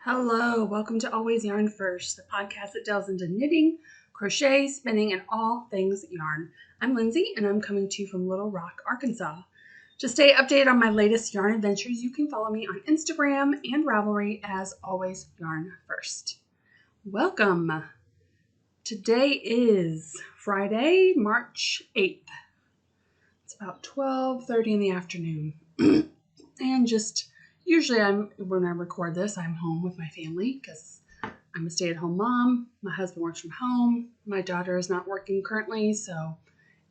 Hello, welcome to Always Yarn First, the podcast that delves into knitting, crochet, spinning, and all things yarn. I'm Lindsay, and I'm coming to you from Little Rock, Arkansas. To stay updated on my latest yarn adventures, you can follow me on Instagram and Ravelry as Always Yarn First. Welcome. Today is Friday, March 8th. It's about 12:30 in the afternoon, and usually when I record this, I'm home with my family because I'm a stay-at-home mom. My husband works from home. My daughter is not working currently, so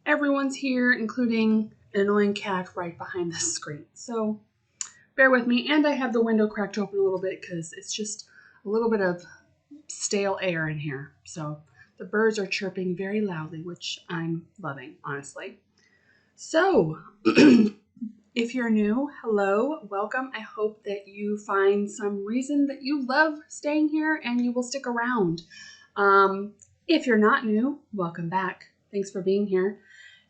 everyone's here, including an annoying cat right behind the screen. So bear with me, and I have the window cracked open a little bit because it's just a little bit of stale air in here. So the birds are chirping very loudly, which I'm loving, honestly. So if you're new, hello, welcome. I hope that you find some reason that you love staying here and you will stick around. If you're not new, welcome back. Thanks for being here.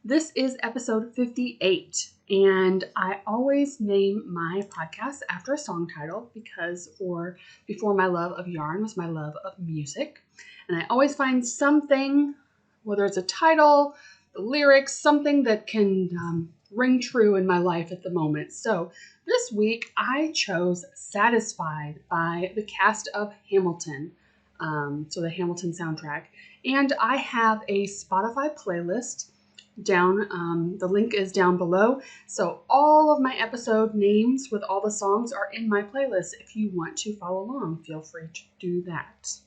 This is episode 58, and I always name my podcast after a song title because before my love of yarn was my love of music. And I always find something, whether it's a title, the lyrics, something that can ring true in my life at the moment. So this week I chose Satisfied by the cast of Hamilton, so the Hamilton soundtrack. And I have a Spotify playlist down, the link is down below. So all of my episode names with all the songs are in my playlist. If you want to follow along, feel free to do that.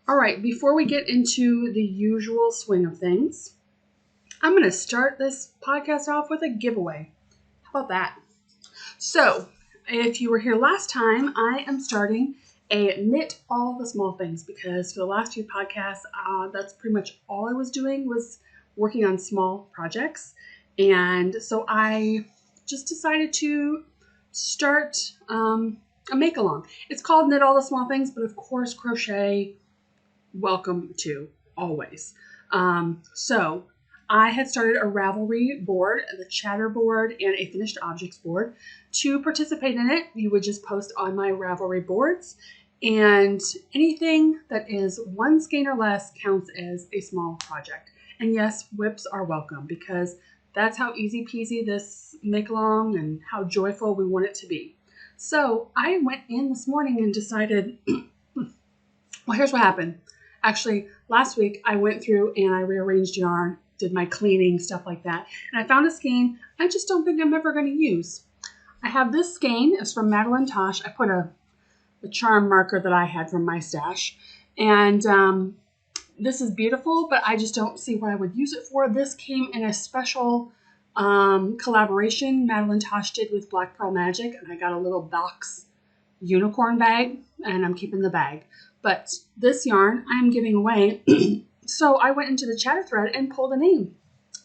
All right, before we get into the usual swing of things, I'm going to start this podcast off with a giveaway. How about that? So, if you were here last time, I am starting a Knit All the Small Things because for the last few podcasts, that's pretty much all I was doing was working on small projects. And so I just decided to start a make-along. It's called Knit All the Small Things, but of course, crochet, welcome to, always. So I had started a Ravelry board, the chatter board, and a finished objects board. To participate in it, you would just post on my Ravelry boards, and anything that is one skein or less counts as a small project. And yes, whips are welcome because that's how easy peasy this make along and how joyful we want it to be. So I went in this morning and decided, well, here's what happened. Actually, last week I went through and I rearranged yarn, did my cleaning, stuff like that. And I found a skein I just don't think I'm ever going to use. I have this skein. It's from Madeline Tosh. I put a charm marker that I had from my stash. And this is beautiful, but I just don't see what I would use it for. This came in a special collaboration Madeline Tosh did with Black Pearl Magic. And I got a little box unicorn bag, and I'm keeping the bag. But this yarn I am giving away. So I went into the chatter thread and pulled a name,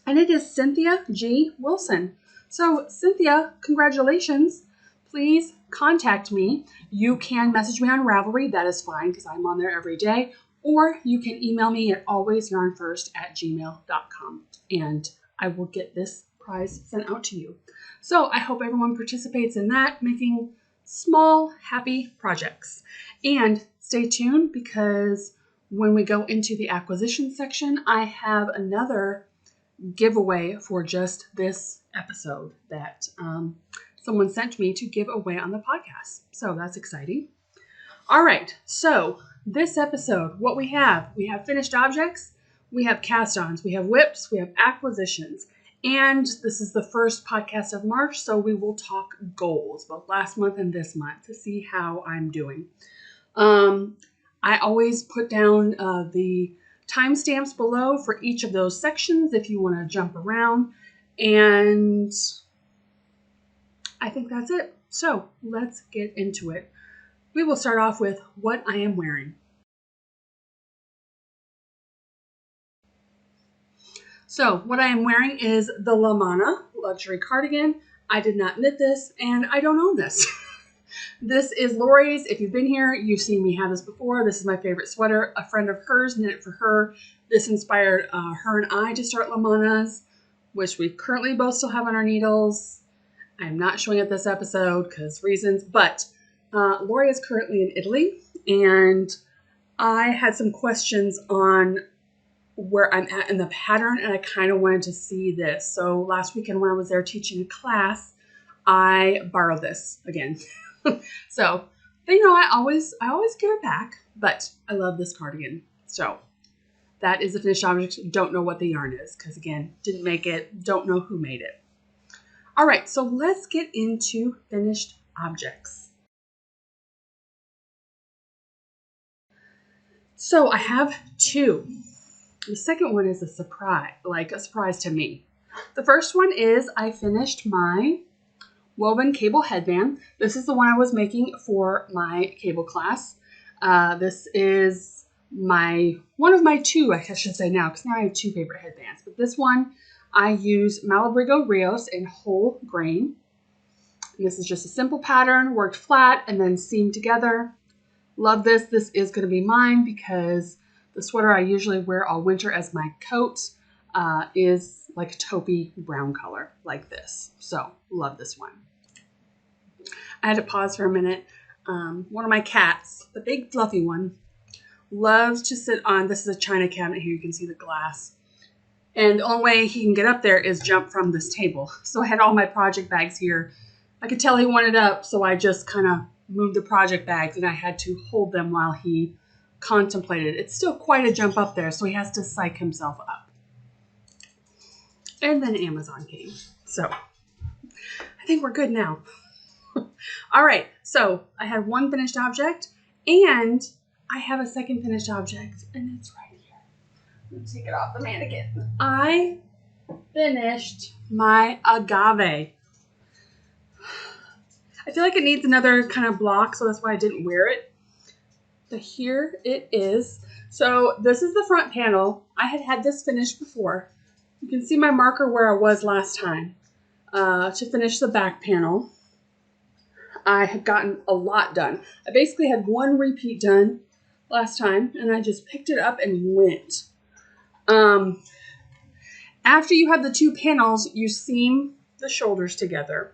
and it is Cynthiagwilson. So Cynthia, congratulations. Please contact me. You can message me on Ravelry. That is fine because I'm on there every day. Or you can email me at alwaysyarnfirst@gmail.com, and I will get this prize sent out to you. So I hope everyone participates in that, making small, happy projects. And stay tuned because when we go into the acquisition section, I have another giveaway for just this episode that someone sent me to give away on the podcast. So that's exciting. All right. So this episode, what we have finished objects, we have cast-ons, we have whips, we have acquisitions. And this is the first podcast of March, so we will talk goals, both last month and this month, to see how I'm doing. I always put down the timestamps below for each of those sections if you want to jump around. And I think that's it. So let's get into it. We will start off with what I am wearing. So what I am wearing is the Lamana luxury cardigan. I did not knit this, and I don't own this. This is Lori's. If you've been here, you've seen me have this before. This is my favorite sweater. A friend of hers knit it for her. This inspired her and I to start Lamanas, which we currently both still have on our needles. I'm not showing it this episode because reasons, but Lori is currently in Italy, and I had some questions on where I'm at in the pattern, and I kind of wanted to see this. So last weekend when I was there teaching a class, I borrowed this again. So, you know, I always give it back, but I love this cardigan. So that is a finished object. Don't know what the yarn is because, again, didn't make it. Don't know who made it. All right, so let's get into finished objects. So I have two. The second one is a surprise to me. The first one is I finished my woven cable headband. This is the one I was making for my cable class. This is one of my two, I should say now, because now I have two favorite headbands. But this one, I use Malabrigo Rios in whole grain. And this is just a simple pattern, worked flat and then seamed together. Love this. This is going to be mine because the sweater I usually wear all winter as my coat is like a taupey brown color like this. So love this one. I had to pause for a minute. One of my cats, the big fluffy one, loves to sit on, this is a china cabinet here. You can see the glass. And the only way he can get up there is jump from this table. So I had all my project bags here. I could tell he wanted up, so I just kind of moved the project bags and I had to hold them while he contemplated. It's still quite a jump up there, so he has to psych himself up. And then Amazon came. So I think we're good now. All right, so I had one finished object and I have a second finished object, and it's right here. Let me take it off the mannequin. I finished my agave. I feel like it needs another kind of block, so that's why I didn't wear it. But here it is. So this is the front panel. I had this finished before. You can see my marker where I was last time to finish the back panel. I have gotten a lot done. I basically had one repeat done last time, and I just picked it up and went. After you have the two panels, you seam the shoulders together,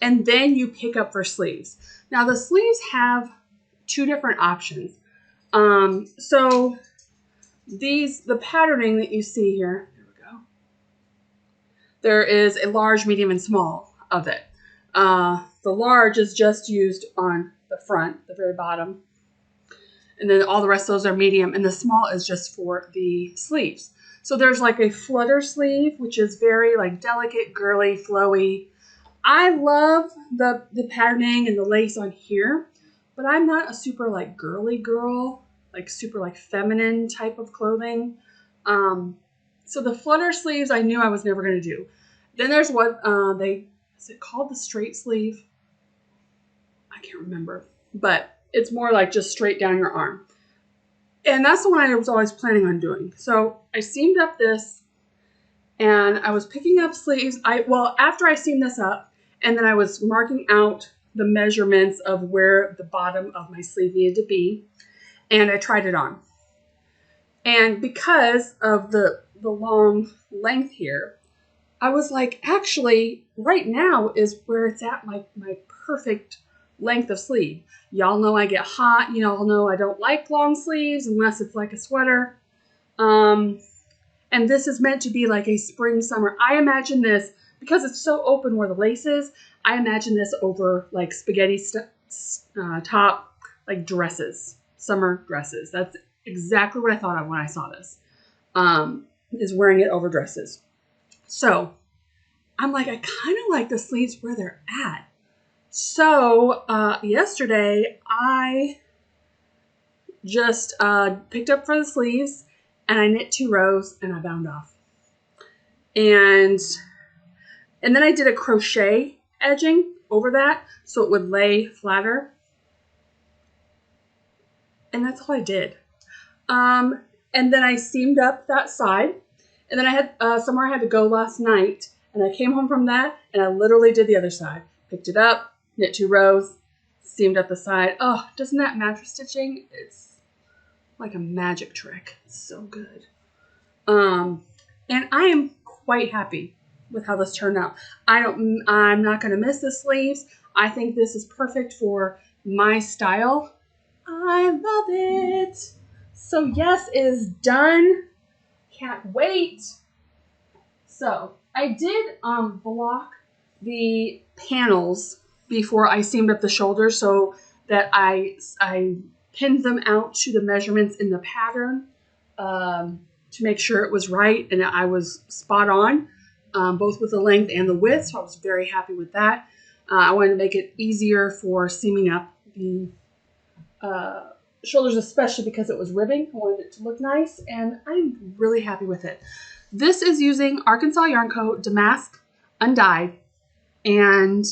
and then you pick up for sleeves. Now the sleeves have two different options. So the patterning that you see here, there we go. There is a large, medium, and small of it. The large is just used on the front, the very bottom. And then all the rest of those are medium. And the small is just for the sleeves. So there's like a flutter sleeve, which is very like delicate, girly, flowy. I love the patterning and the lace on here, but I'm not a super like girly girl, like super like feminine type of clothing. So the flutter sleeves I knew I was never going to do. Then there's what is it called, the straight sleeve? I can't remember, but it's more like just straight down your arm. And that's the one I was always planning on doing. So I seamed up this and I was picking up sleeves. After I seamed this up, and then I was marking out the measurements of where the bottom of my sleeve needed to be, and I tried it on. And because of the long length here, I was like, actually, right now is where it's at, my perfect length of sleeve. Y'all know I get hot. You all know I don't like long sleeves unless it's like a sweater. And this is meant to be like a spring, summer. I imagine this, because it's so open where the lace is, I imagine this over like spaghetti top, like dresses, summer dresses. That's exactly what I thought of when I saw this, is wearing it over dresses. So I'm like, I kind of like the sleeves where they're at. So yesterday I just picked up for the sleeves and I knit 2 rows and I bound off. And then I did a crochet edging over that so it would lay flatter. And that's all I did. And then I seamed up that side. And then I had somewhere I had to go last night. And I came home from that and I literally did the other side. Picked it up, knit 2 rows, seamed up the side. Oh, doesn't that mattress stitching? It's like a magic trick. It's so good. And I am quite happy with how this turned out. I'm not going to miss the sleeves. I think this is perfect for my style. I love it. So yes, it is done. Can't wait. So I did block the panels before I seamed up the shoulders so that I pinned them out to the measurements in the pattern to make sure it was right and I was spot on, both with the length and the width. So I was very happy with that. I wanted to make it easier for seaming up the shoulders, especially because it was ribbing. I wanted it to look nice, and I'm really happy with it. This is using Arkansas Yarn Co Damask undyed, and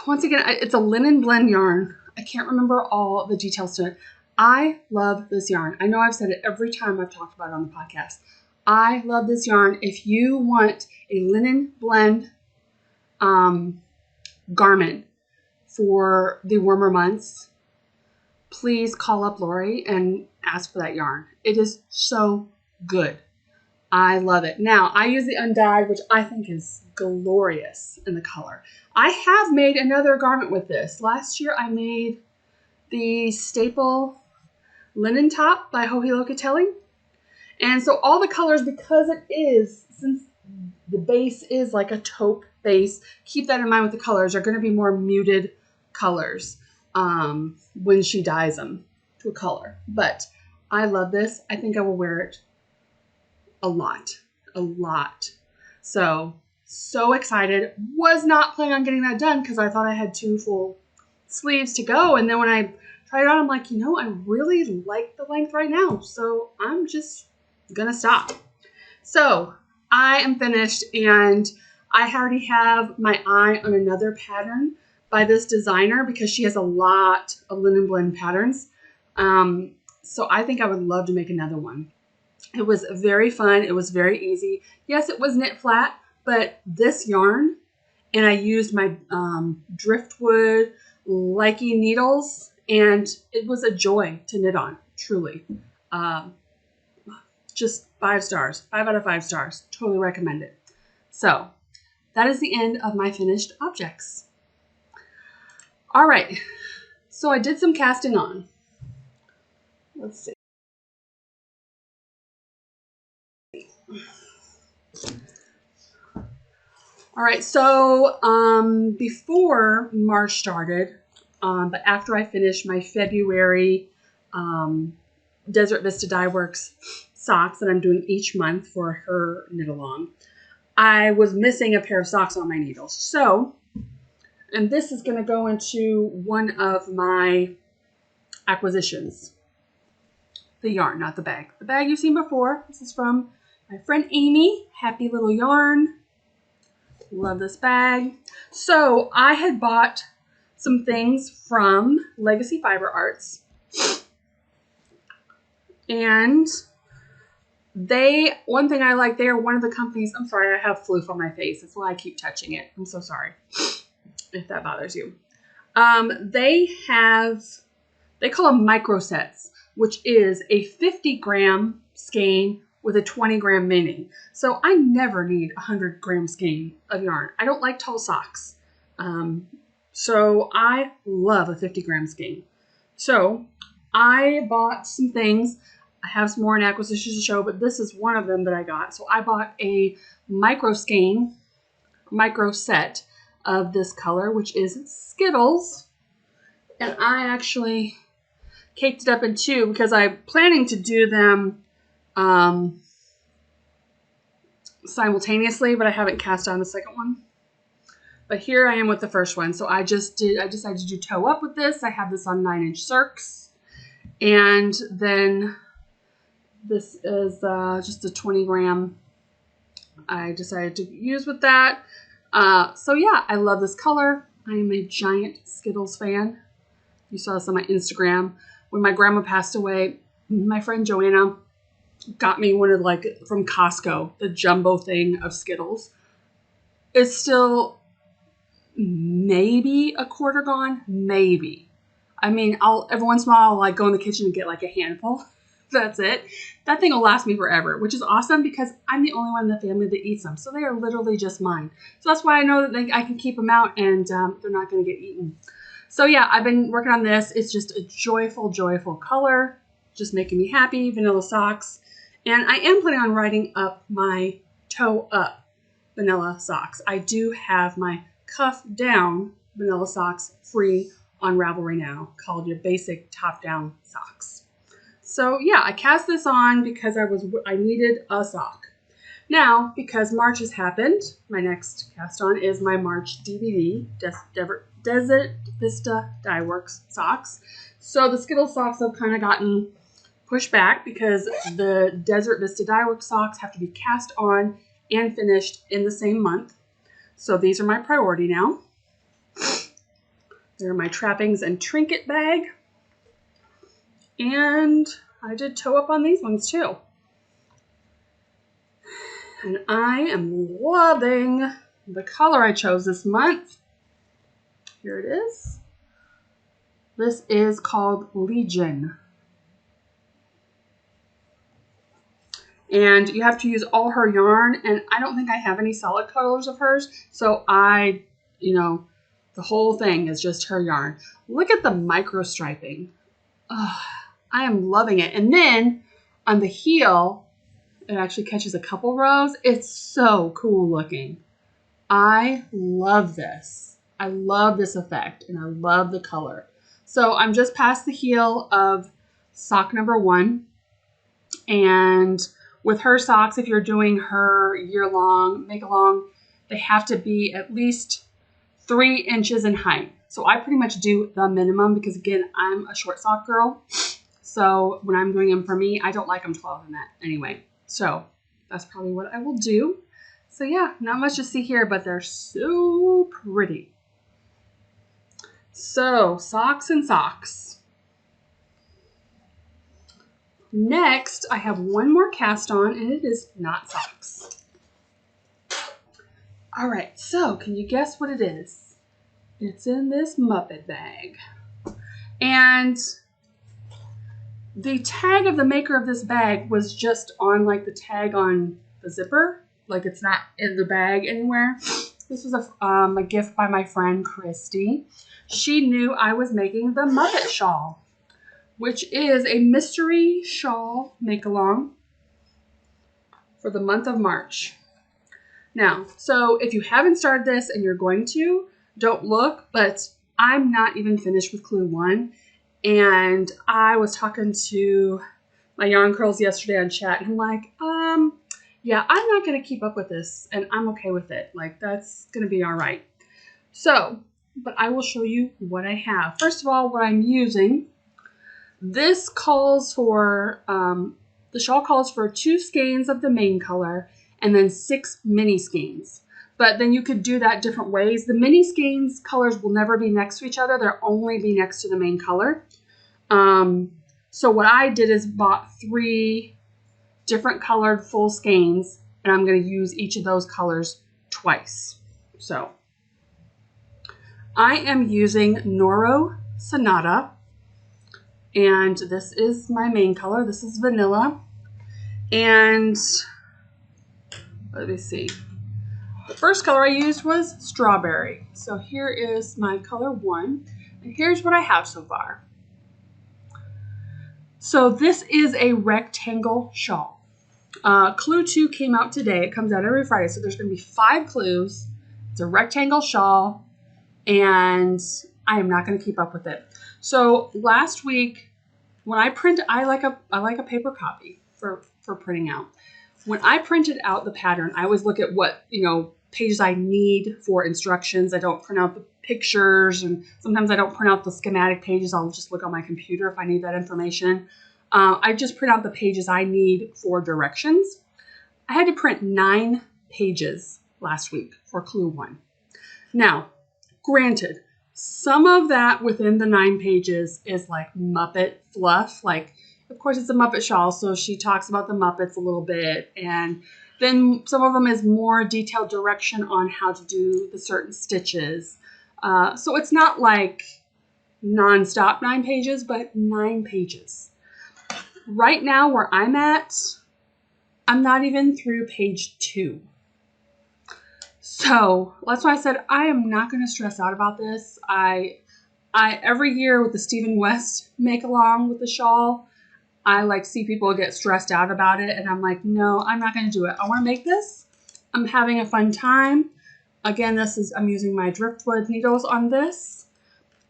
once again, it's a linen blend yarn. I can't remember all the details to it. I love this yarn. I know I've said it every time I've talked about it on the podcast. I love this yarn. If you want a linen blend garment for the warmer months, please call up Lori and ask for that yarn. It is so good. I love it. Now, I use the undyed, which I think is glorious in the color. I have made another garment with this. Last year, I made the staple linen top by Joji Locatelli. And so all the colors, because it is, since the base is like a taupe base, keep that in mind with the colors, are going to be more muted colors when she dyes them to a color. But I love this. I think I will wear it a lot. So excited. Was not planning on getting that done because I thought I had 2 full sleeves to go. And then when I tried it on, I'm like, you know, I really like the length right now. So I'm just going to stop. So I am finished, and I already have my eye on another pattern by this designer because she has a lot of linen blend patterns. So I think I would love to make another one. It was very fun. It was very easy. Yes, it was knit flat, but this yarn, and I used my driftwood likey needles, and it was a joy to knit on, truly. Just 5 stars, 5 out of 5 stars. Totally recommend it. So that is the end of my finished objects. All right, so I did some casting on. Let's see. All right, so before March started, but after I finished my February Desert Vista Dye Works socks that I'm doing each month for her knit along, I was missing a pair of socks on my needles. So, and this is going to go into one of my acquisitions. The yarn, not the bag. The bag you've seen before. This is from my friend Amy. Happy Little Yarn. Love this bag. So I had bought some things from Legacy Fiber Arts. And one thing I like, they are one of the companies, I'm sorry, I have floof on my face. That's why I keep touching it. I'm so sorry if that bothers you. They call them micro sets, which is a 50-gram skein with a 20-gram mini. So I never need a 100-gram skein of yarn. I don't like tall socks. So I love a 50-gram skein. So I bought some things. I have some more in acquisitions to show, but this is one of them that I got. So I bought a micro skein, micro set of this color, which is Skittles. And I actually caked it up in 2 because I'm planning to do them simultaneously, but I haven't cast on the second one. But here I am with the first one. So I decided to do toe up with this. I have this on 9-inch circs. And then this is just a 20-gram I decided to use with that. So yeah, I love this color. I am a giant Skittles fan. You saw this on my Instagram. When my grandma passed away, my friend Joanna got me one of, like, from Costco, the jumbo thing of Skittles. It's still maybe a quarter gone, maybe. I mean, every once in a while I'll like go in the kitchen and get like a handful. That's it. That thing will last me forever, which is awesome because I'm the only one in the family that eats them. So they are literally just mine. So that's why I know that I can keep them out and they're not going to get eaten. So yeah, I've been working on this. It's just a joyful, joyful color. Just making me happy. Vanilla socks. And I am planning on writing up my toe up vanilla socks. I do have my cuff down vanilla socks free on Ravelry now, called your basic top down socks. So yeah, I cast this on because I needed a sock. Now, because March has happened, my next cast on is my March DVD, Desert Vista Dye Works socks. So the Skittles socks have kind of gotten pushed back because the Desert Vista Dye Works socks have to be cast on and finished in the same month. So these are my priority now. They're my Trappings and Trinket bag. And I did toe up on these ones too. And I am loving the color I chose this month. Here it is. This is called Legion. And you have to use all her yarn. And I don't think I have any solid colors of hers. So the whole thing is just her yarn. Look at the micro striping. Oh, I am loving it. And then on the heel, it actually catches a couple rows. It's so cool looking. I love this. I love this effect and I love the color. So I'm just past the heel of sock number 1. And with her socks, if you're doing her year-long, make-along, they have to be at least 3 inches in height. So I pretty much do the minimum because, again, I'm a short sock girl. So when I'm doing them for me, I don't like them taller than that anyway. So that's probably what I will do. So yeah, not much to see here, but they're so pretty. So socks and socks. Next, I have one more cast on, and it is not socks. All right, so can you guess what it is? It's in this Muppet bag. And the tag of the maker of this bag was just on like the tag on the zipper. Like it's not in the bag anywhere. This was a gift by my friend Christy. She knew I was making the Muppet shawl, which is a mystery shawl make-along for the month of March. Now, so if you haven't started this and you're going to, don't look, but I'm not even finished with Clue 1. And I was talking to my yarn curls yesterday on chat, and I'm like, yeah, I'm not going to keep up with this, and I'm okay with it. Like, that's going to be all right. So, but I will show you what I have. First of all, what I'm using. This calls for, the shawl calls for 2 skeins of the main color and then 6 mini skeins. But then you could do that different ways. The mini skeins colors will never be next to each other. They'll only be next to the main color. So what I did is bought 3 different colored full skeins, and I'm going to use each of those colors twice. So I am using Nora Sonata, and this is my main color. This is vanilla. And let me see. The first color I used was strawberry. So here is my color 1. And here's what I have so far. So this is a rectangle shawl. Clue 2 came out today. It comes out every Friday. So there's going to be 5 clues. It's a rectangle shawl. And I am not going to keep up with it. So last week, when I print, I like a paper copy for printing out. When I printed out the pattern, I always look at what, pages I need for instructions. I don't print out the pictures, and sometimes I don't print out the schematic pages. I'll just look on my computer if I need that information. I just print out the pages I need for directions. I had to print 9 pages last week for Clue 1. Now, granted, some of that within the 9 pages is like Muppet fluff. Like, of course, it's a Muppet shawl, so she talks about the Muppets a little bit, and then some of them is more detailed direction on how to do the certain stitches. So it's not like non-stop 9 pages, but 9 pages. Right now where I'm at, I'm not even through page 2. So that's why I said I am not going to stress out about this. I Every year with the Stephen West make along with the shawl, I like see people get stressed out about it, and I'm like, no, I'm not going to do it. I want to make this. I'm having a fun time. Again, I'm using my driftwood needles on this,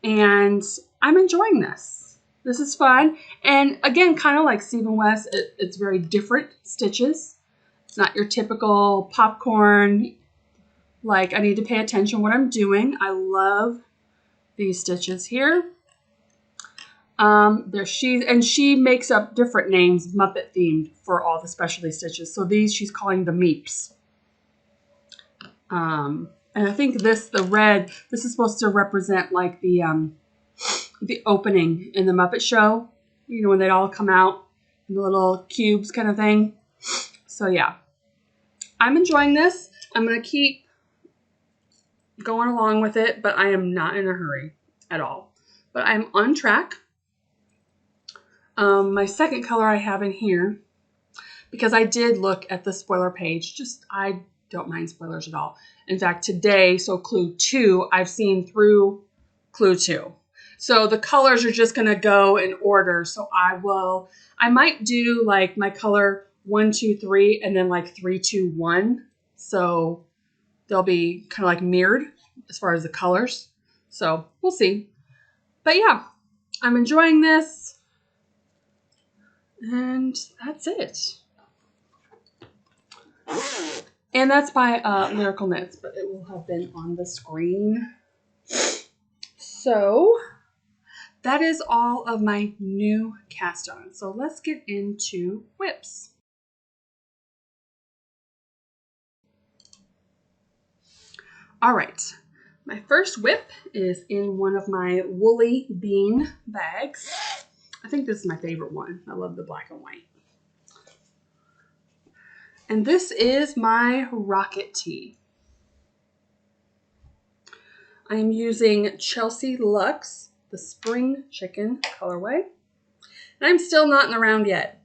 and I'm enjoying this. This is fun. And again, kind of like Stephen West, it's very different stitches. It's not your typical popcorn, like I need to pay attention to what I'm doing. I love these stitches here. She makes up different names, Muppet themed, for all the specialty stitches. So these she's calling the Meeps. And I think the red, this is supposed to represent like the opening in the Muppet Show. You know, when they all come out in the little cubes kind of thing. So yeah, I'm enjoying this. I'm going to keep going along with it, but I am not in a hurry at all. But I'm on track. My second color I have in here, because I did look at the spoiler page, I don't mind spoilers at all. In fact, today, so clue 2, I've seen through clue 2. So the colors are just going to go in order. So I might do like my color 1, 2, 3, and then like 3, 2, 1. So they'll be kind of like mirrored as far as the colors. So we'll see. But yeah, I'm enjoying this. And that's it. And that's by Lyrical Knits, but it will have been on the screen. So that is all of my new cast-on. So let's get into whips. All right, my first whip is in one of my woolly bean bags. I think this is my favorite one. I love the black and white. And this is my Rocket Tee. I am using Chelsea Luxe, the Spring Chicken colorway. And I'm still not in the round yet.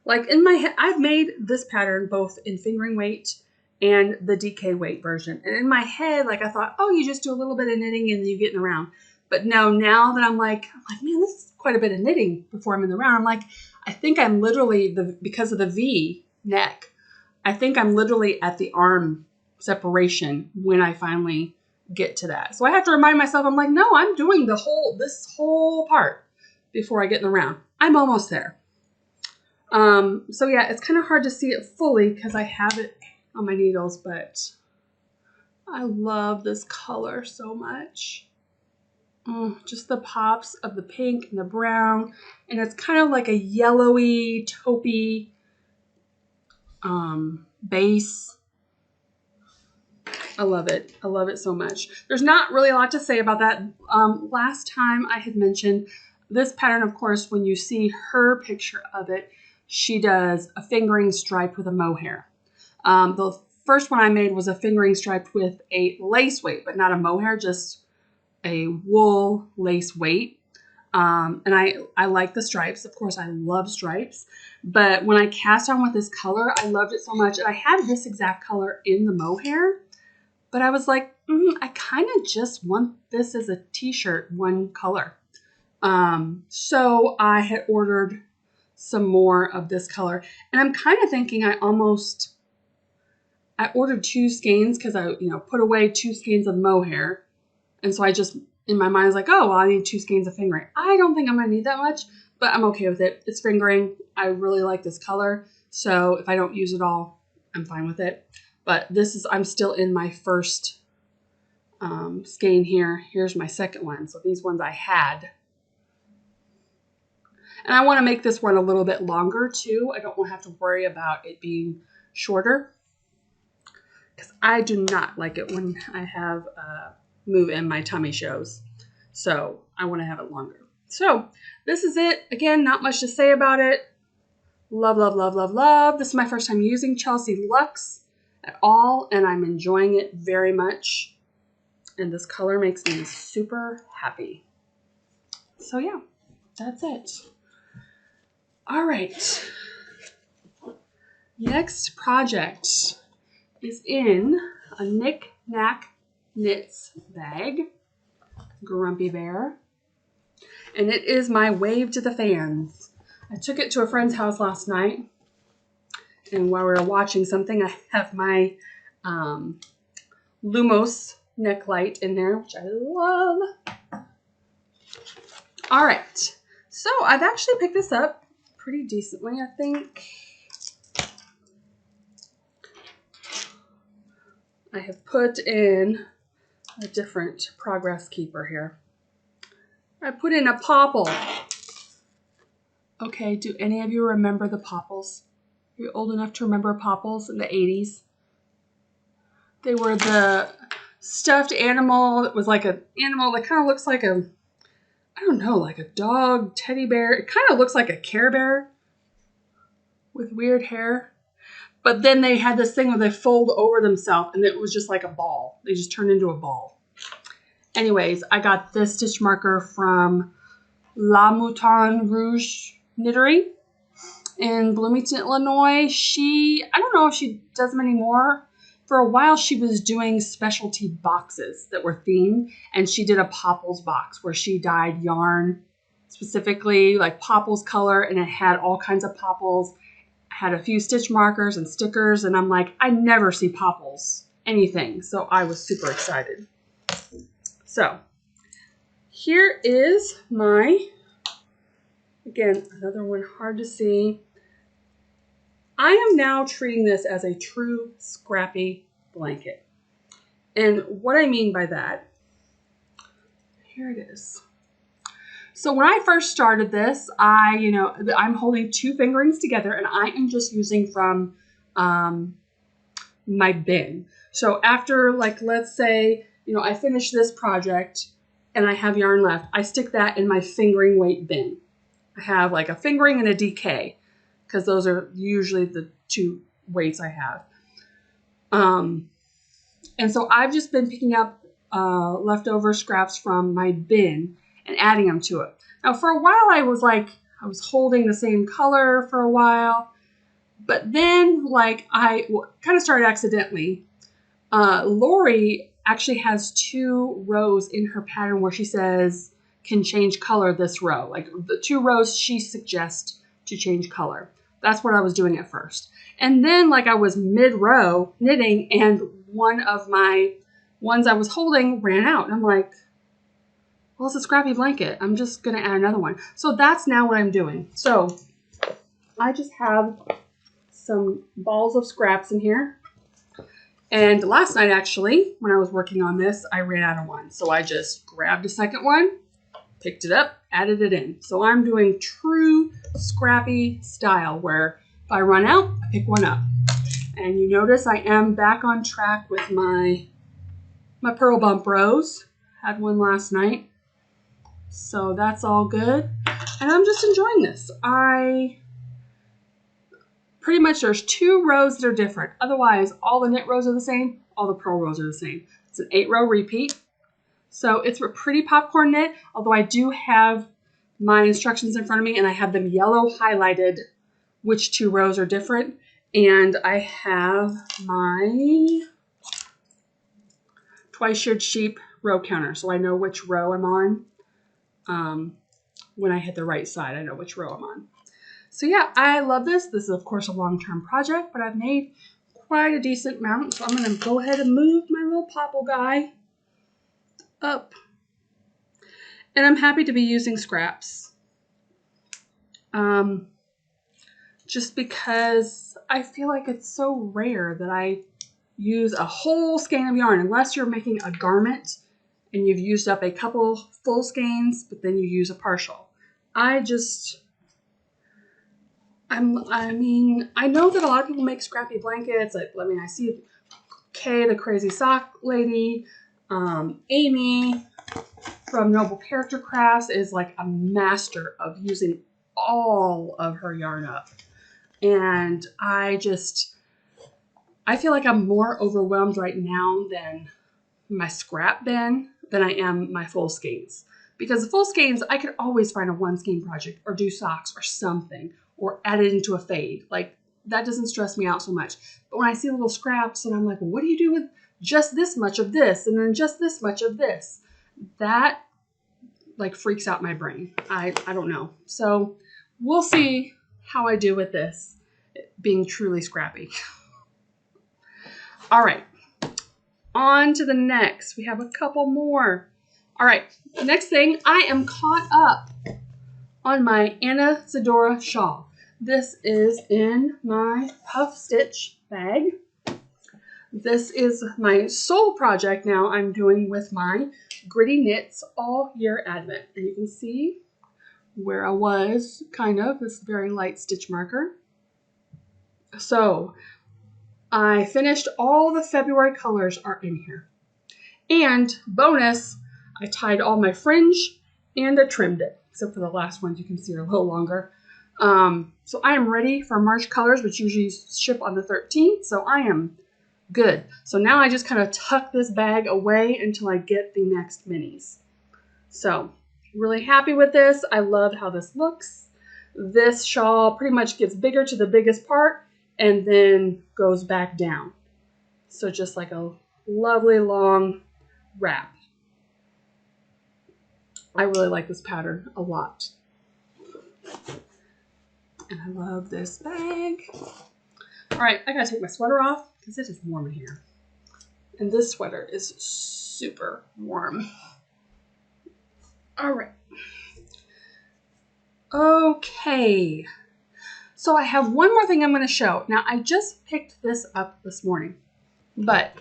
Like in my head, I've made this pattern both in fingering weight and the DK weight version. And in my head, like I thought, oh, you just do a little bit of knitting and you get in the round. But no, now that I'm like, man, this is quite a bit of knitting before I'm in the round. I'm like, I think I'm literally, because of the V neck, I think I'm literally at the arm separation when I finally get to that. So I have to remind myself, I'm like, no, I'm doing this whole part before I get in the round. I'm almost there. So yeah, it's kind of hard to see it fully because I have it on my needles, but I love this color so much. Just the pops of the pink and the brown, and it's kind of like a yellowy, taupey base. I love it. I love it so much. There's not really a lot to say about that. Last time I had mentioned this pattern, of course, when you see her picture of it, she does a fingering stripe with a mohair. The first one I made was a fingering stripe with a lace weight, but not a mohair, just a wool lace weight. And I like the stripes. Of course, I love stripes. But when I cast on with this color, I loved it so much. And I had this exact color in the mohair. But I was like, I kind of just want this as a t-shirt, one color. So I had ordered some more of this color. And I'm kind of thinking I ordered 2 skeins because I put away 2 skeins of mohair. And so I just, in my mind, was like, oh, well, I need 2 skeins of fingering. I don't think I'm going to need that much, but I'm okay with it. It's fingering. I really like this color. So if I don't use it all, I'm fine with it. But I'm still in my first skein here. Here's my second one. So these ones I had. And I want to make this one a little bit longer too. I don't want to have to worry about it being shorter, because I do not like it when I have move in my tummy shows. So I want to have it longer. So this is it. Again, not much to say about it. Love, love, love, love, love. This is my first time using Chelsea Luxe at all, and I'm enjoying it very much. And this color makes me super happy. So yeah, that's it. All right. Next project is in a NicNacKnits bag. Grumpy Bear. And it is my Wave to the Fans. I took it to a friend's house last night. And while we were watching something, I have my Lumos neck light in there, which I love. All right. So I've actually picked this up pretty decently, I think. I have put in a different progress keeper here. I put in a popple. Okay, do any of you remember the popples? You're old enough to remember popples in the 80s? They were the stuffed animal that was like an animal that kind of looks like a, I don't know, like a dog, teddy bear. It kind of looks like a Care Bear with weird hair. But then they had this thing where they fold over themselves and it was just like a ball. They just turned into a ball. Anyways, I got this stitch marker from La Mouton Rouge Knittery in Bloomington, Illinois. I don't know if she does them anymore. For a while, she was doing specialty boxes that were themed, and she did a Popples box where she dyed yarn specifically like Popples color, and it had all kinds of Popples. Had a few stitch markers and stickers, and I'm like, I never see Popples anything, so I was super excited. So here is my, again, another one hard to see. I am now treating this as a true scrappy blanket. And what I mean by that, here it is. So when I first started this, I'm holding 2 fingerings together, and I am just using from my bin. So after, like, let's say, I finish this project and I have yarn left, I stick that in my fingering weight bin. I have like a fingering and a DK, because those are usually the 2 weights I have. And so I've just been picking up leftover scraps from my bin and adding them to it. Now, for a while, I was holding the same color for a while, but then, I kind of started accidentally. Lori actually has 2 rows in her pattern where she says can change color this row. Like the 2 rows she suggests to change color. That's what I was doing at first. And then, I was mid-row knitting, and one of my ones I was holding ran out. And I'm like, well, it's a scrappy blanket. I'm just going to add another one. So that's now what I'm doing. So I just have some balls of scraps in here. And last night, actually, when I was working on this, I ran out of one. So I just grabbed a second one, picked it up, added it in. So I'm doing true scrappy style where if I run out, I pick one up. And you notice I am back on track with my Pearl Bump rows. Had one last night. So that's all good. And I'm just enjoying this. Pretty much there's 2 rows that are different. Otherwise, all the knit rows are the same. All the purl rows are the same. It's an 8-row repeat. So it's a pretty popcorn knit, although I do have my instructions in front of me and I have them yellow highlighted which 2 rows are different. And I have my Twice Sheared Sheep row counter, so I know which row I'm on. When I hit the right side, I know which row I'm on. So yeah, I love this. This is, of course, a long-term project, but I've made quite a decent amount. So I'm going to go ahead and move my little popple guy up. And I'm happy to be using scraps. Just because I feel like it's so rare that I use a whole skein of yarn, unless you're making a garment and you've used up a couple full skeins, but then you use a partial. I know that a lot of people make scrappy blankets. I see Kay, the crazy sock lady, Amy from Noble Character Crafts is like a master of using all of her yarn up. And I feel like I'm more overwhelmed right now than my scrap bin than I am my full skeins. Because the full skeins, I could always find a 1 skein project or do socks or something or add it into a fade. Like, that doesn't stress me out so much. But when I see little scraps and I'm like, well, what do you do with just this much of this and then just this much of this? That like freaks out my brain. I don't know. So we'll see how I do with this being truly scrappy. All right, on to the next. We have a couple more. All right, next thing, I am caught up on my Anesidora shawl. This is in my puff stitch bag. This is my sole project now I'm doing with my Gritty Knits All Year Advent. And you can see where I was kind of, this very light stitch marker. So I finished all the February colors are in here. And bonus, I tied all my fringe and I trimmed it. Except for the last ones you can see are a little longer. So I am ready for March colors, which usually ship on the 13th. So I am good. So now I just kind of tuck this bag away until I get the next minis. So really happy with this. I love how this looks. This shawl pretty much gets bigger to the biggest part and then goes back down. So just like a lovely long wrap. I really like this pattern a lot. And I love this bag. All right, I gotta take my sweater off because it is warm in here. And this sweater is super warm. All right. Okay. So I have one more thing I'm going to show. Now, I just picked this up this morning, but,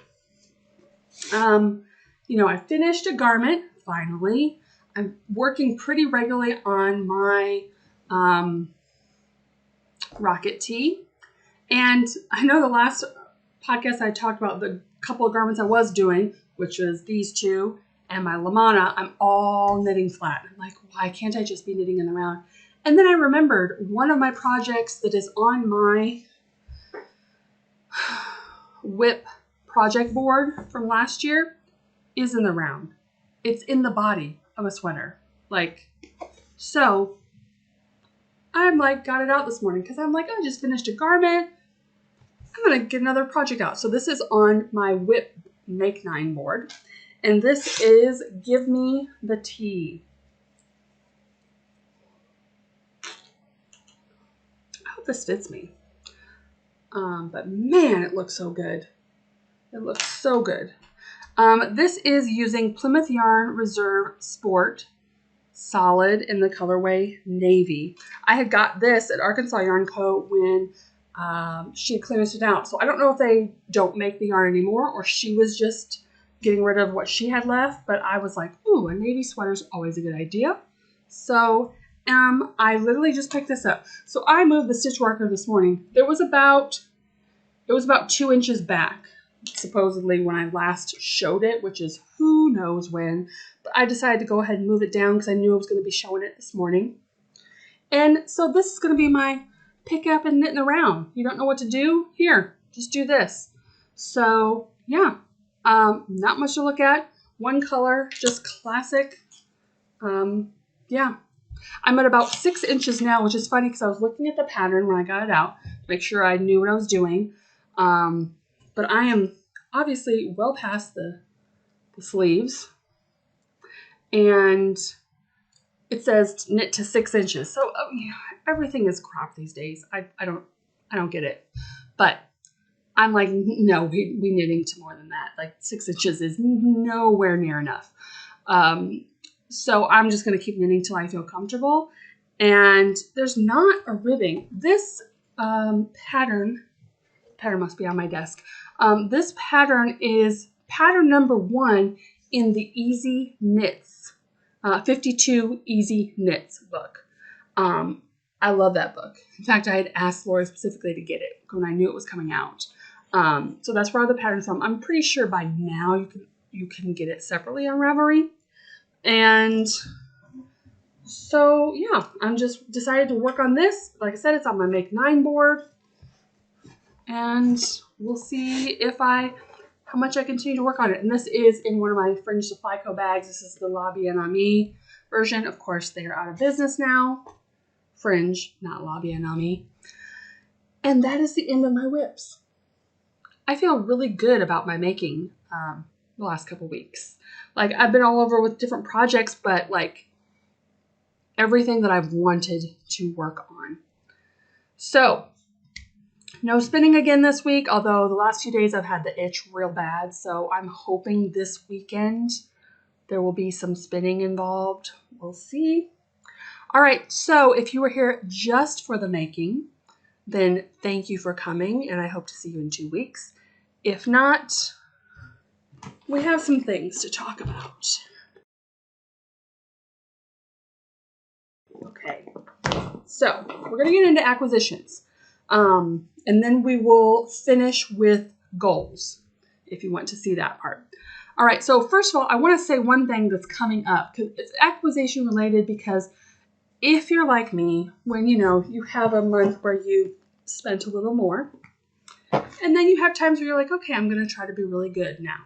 you know, I finished a garment, finally. I'm working pretty regularly on my rocket tee. And I know the last podcast I talked about the couple of garments I was doing, which was these two and my Lamana. I'm all knitting flat. I'm like, why can't I just be knitting in the round? And then I remembered one of my projects that is on my whip project board from last year is in the round. It's in the body of a sweater. Like, so I'm like, got it out this morning because I'm like, I just finished a garment. I'm going to get another project out. So this is on my whip make 9 board. And this is Give Me the Tea. I hope this fits me. But man, it looks so good. It looks so good. This is using Plymouth Yarn Reserve Sport Solid in the colorway Navy. I had got this at Arkansas Yarn Co. when she had clearanced it out. So I don't know if they don't make the yarn anymore or she was just getting rid of what she had left. But I was like, ooh, a navy sweater is always a good idea. So I literally just picked this up. So I moved the stitch marker this morning. It was about 2 inches back, supposedly when I last showed it, which is who knows when. But I decided to go ahead and move it down because I knew I was going to be showing it this morning. And so this is going to be my pick up and knitting around. You don't know what to do? Here, just do this. So yeah, not much to look at. One color, just classic. Yeah. I'm at about 6 inches now, which is funny because I was looking at the pattern when I got it out to make sure I knew what I was doing. But I am obviously well past the sleeves. And it says knit to 6 inches. So yeah, everything is cropped these days. I don't get it. But I'm like, no, we knitting to more than that. Like 6 inches is nowhere near enough. So I'm just going to keep knitting till I feel comfortable. And there's not a ribbing. This pattern must be on my desk. This pattern is pattern number 1 in the Easy Knits, 52 Easy Knits book. I love that book. In fact, I had asked Lori specifically to get it when I knew it was coming out. So that's where the pattern's from. I'm pretty sure by now you can get it separately on Ravelry. And so, yeah, I'm just decided to work on this. Like I said, it's on my Make 9 board. And we'll see how much I continue to work on it. And this is in one of my Fringe Supply Co bags. This is the La Bien-Aimée version. Of course, they are out of business now. Fringe, not La Bien-Aimée. And that is the end of my whips. I feel really good about my making the last couple weeks. Like, I've been all over with different projects, but like everything that I've wanted to work on. So no spinning again this week, although the last few days I've had the itch real bad. So I'm hoping this weekend there will be some spinning involved. We'll see. All right, so if you were here just for the making, then thank you for coming, and I hope to see you in 2 weeks. If not, we have some things to talk about. Okay, so we're going to get into acquisitions, and then we will finish with goals, if you want to see that part. All right, so first of all, I want to say one thing that's coming up, because it's acquisition related, because if you're like me, when you have a month where you spent a little more, and then you have times where you're like, okay, I'm going to try to be really good now.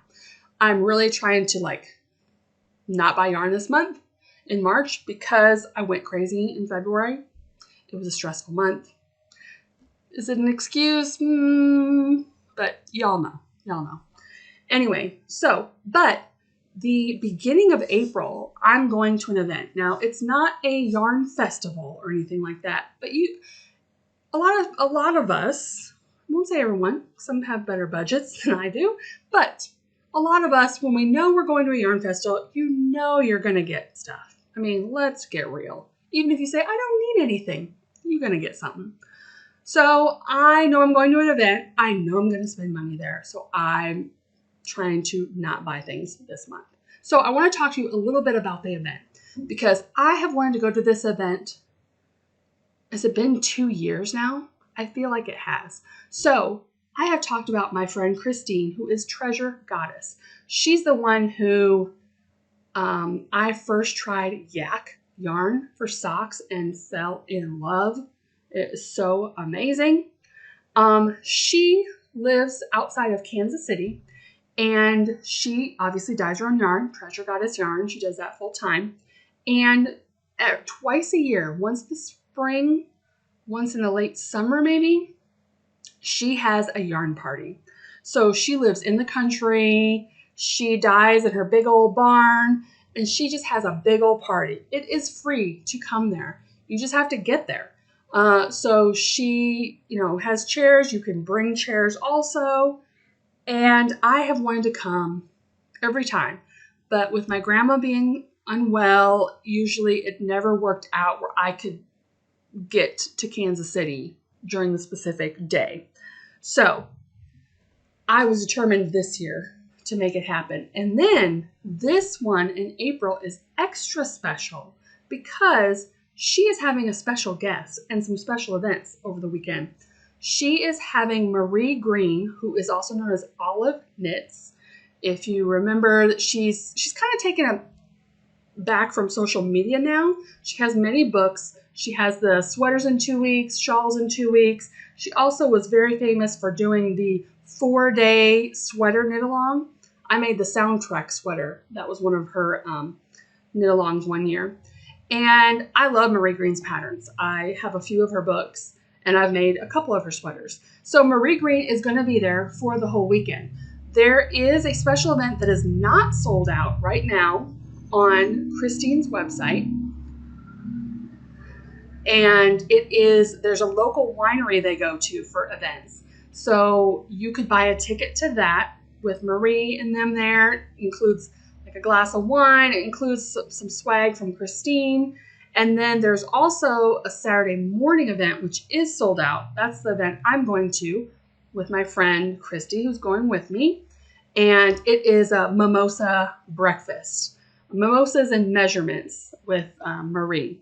I'm really trying to not buy yarn this month in March because I went crazy in February. It was a stressful month. Is it an excuse? But y'all know. Anyway, but the beginning of April, I'm going to an event. Now, it's not a yarn festival or anything like that, but a lot of us, I won't say everyone, some have better budgets than I do, but a lot of us, when we know we're going to a yarn festival, you're going to get stuff. I mean, let's get real. Even if you say, I don't need anything, you're going to get something. So I know I'm going to an event. I know I'm going to spend money there. So I'm trying to not buy things this month. So I want to talk to you a little bit about the event because I have wanted to go to this event. Has it been 2 years now? I feel like it has. So I have talked about my friend Christine, who is Treasure Goddess. She's the one who I first tried yak yarn for socks and fell in love. It is so amazing. She lives outside of Kansas City. And she obviously dyes her own yarn, Treasure Goddess yarn. She does that full time. And twice a year, once in the spring, once in the late summer maybe, she has a yarn party. So she lives in the country. She dyes in her big old barn. And she just has a big old party. It is free to come there. You just have to get there. So she, has chairs. You can bring chairs also. And I have wanted to come every time, but with my grandma being unwell, usually it never worked out where I could get to Kansas City during the specific day. So I was determined this year to make it happen. And then this one in April is extra special because she is having a special guest and some special events over the weekend. She is having Marie Green, who is also known as Olive Knits. If you remember, that she's kind of taken a back from social media now. She has many books. She has the Sweaters in 2 weeks, Shawls in 2 weeks. She also was very famous for doing the 4-day sweater knit-along. I made the soundtrack sweater. That was one of her knit-alongs one year. And I love Marie Green's patterns. I have a few of her books. And I've made a couple of her sweaters. So Marie Green is going to be there for the whole weekend. There is a special event that is not sold out right now on Christine's website. And there's a local winery they go to for events. So you could buy a ticket to that with Marie and them there. It includes a glass of wine. It includes some swag from Christine. And then there's also a Saturday morning event, which is sold out. That's the event I'm going to with my friend Christy, who's going with me. And it is a mimosa breakfast. Mimosas and measurements with Marie.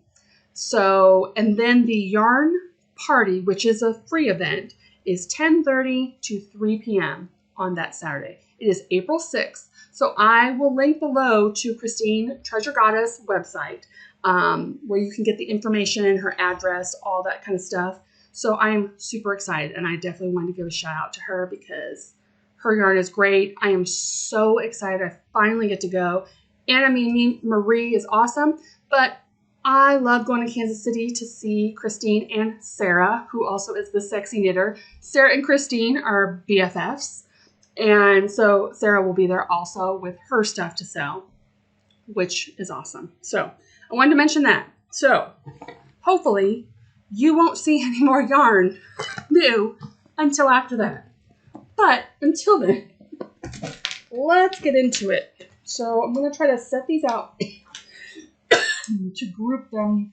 So, and then the yarn party, which is a free event, is 10:30 to 3 p.m. on that Saturday. It is April 6th. So I will link below to Christine Treasure Goddess website. Where you can get the information, her address, all that kind of stuff. So I'm super excited, and I definitely wanted to give a shout out to her because her yarn is great. I am so excited I finally get to go. And I mean, Marie is awesome, but I love going to Kansas City to see Christine and Sarah, who also is the sexy knitter. Sarah and Christine are BFFs, and so Sarah will be there also with her stuff to sell, which is awesome. So I wanted to mention that. So hopefully you won't see any more yarn new until after that. But until then, let's get into it. So I'm going to try to set these out to group them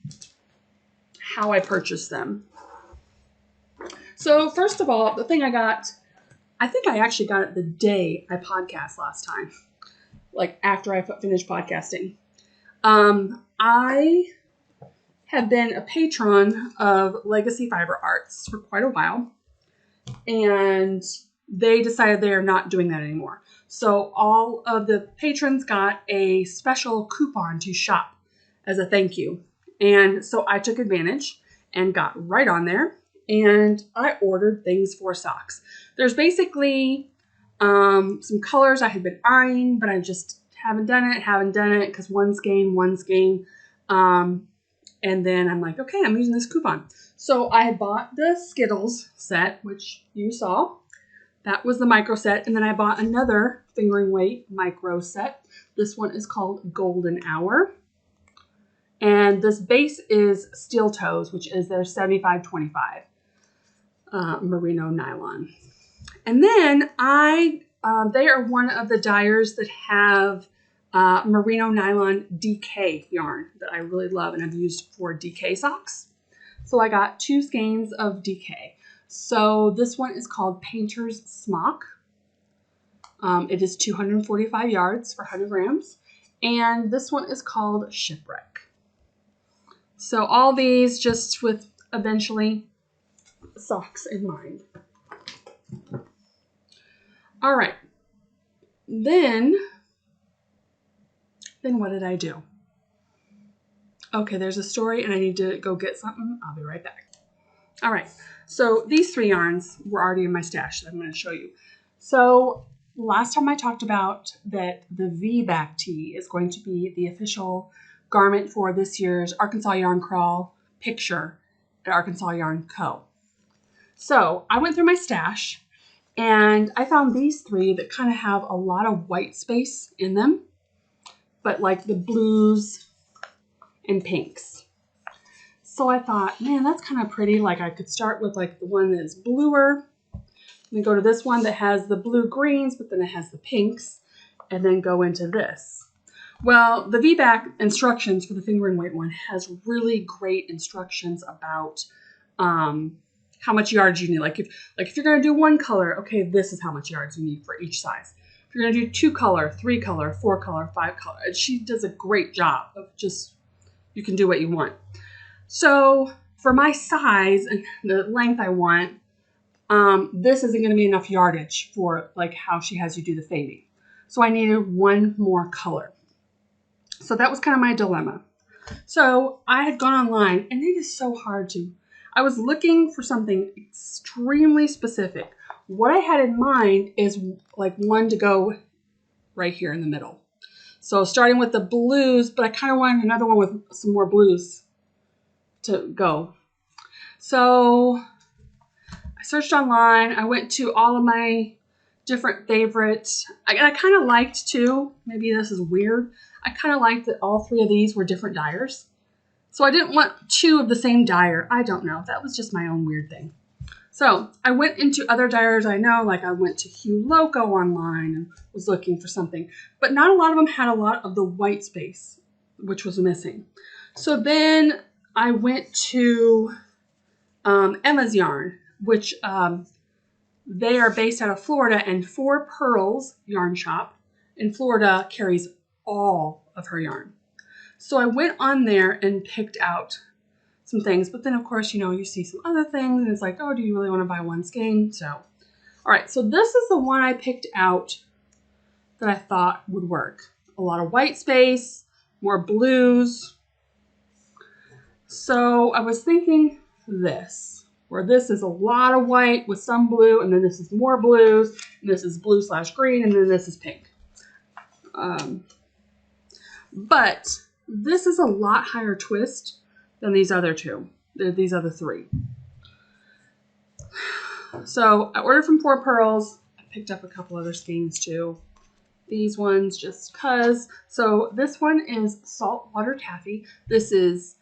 how I purchased them. So first of all, the thing I got, I think I actually got it the day I podcast last time, like after I finished podcasting. I have been a patron of Legacy Fiber Arts for quite a while, and they decided they are not doing that anymore. So all of the patrons got a special coupon to shop as a thank you. And so I took advantage and got right on there, and I ordered things for socks. There's basically some colors I had been eyeing, but I just haven't done it because one's game. And then I'm like, okay, I'm using this coupon. So I had bought the Skittles set, which you saw. That was the micro set. And then I bought another fingering weight micro set. This one is called Golden Hour. And this base is Steel Toes, which is their 7525 merino nylon. And then they are one of the dyers that have merino nylon DK yarn that I really love and I've used for DK socks. So I got 2 skeins of DK. So this one is called Painter's Smock. It is 245 yards for 100 grams. And this one is called Shipwreck. So all these just with eventually socks in mind. All right. Then what did I do? Okay, there's a story and I need to go get something. I'll be right back. All right, so these 3 yarns were already in my stash that I'm going to show you. So last time I talked about that the V-back tee is going to be the official garment for this year's Arkansas Yarn Crawl picture at Arkansas Yarn Co. So I went through my stash and I found these 3 that kind of have a lot of white space in them, but like the blues and pinks. So I thought, man, that's kind of pretty. Like I could start with like the one that's bluer, then go to this one that has the blue greens, but then it has the pinks, and then go into this. Well, the V-back instructions for the fingering weight one has really great instructions about how much yards you need. Like if you're going to do 1 color, okay, this is how much yards you need for each size. If you're going to do 2 color, 3 color, 4 color, 5 color, and she does a great job of just, you can do what you want. So for my size and the length I want, this isn't going to be enough yardage for like how she has you do the fading. So I needed 1 more color. So that was kind of my dilemma. So I had gone online and it is so hard to, I was looking for something extremely specific. What I had in mind is like one to go right here in the middle. So starting with the blues, but I kind of wanted another one with some more blues to go. So I searched online. I went to all of my different favorites. I kind of liked too, maybe this is weird, I kind of liked that all 3 of these were different dyers. So I didn't want 2 of the same dyer. I don't know. That was just my own weird thing. So I went into other dyers I know, like I went to Uloho online and was looking for something. But not a lot of them had a lot of the white space, which was missing. So then I went to Emma's Yarn, which they are based out of Florida, and 4 Pearls Yarn Shop in Florida carries all of her yarn. So I went on there and picked out some things, but then of course, you know, you see some other things and it's like, oh, do you really want to buy 1 skein? So, all right, so this is the one I picked out that I thought would work. A lot of white space, more blues. So I was thinking this, where this is a lot of white with some blue, and then this is more blues, and this is blue/green, and then this is pink. But this is a lot higher twist than these other 2, these other 3. So I ordered from 4 Pearls. I picked up a couple other skeins too. These ones just cuz. So this one is Saltwater Taffy. This is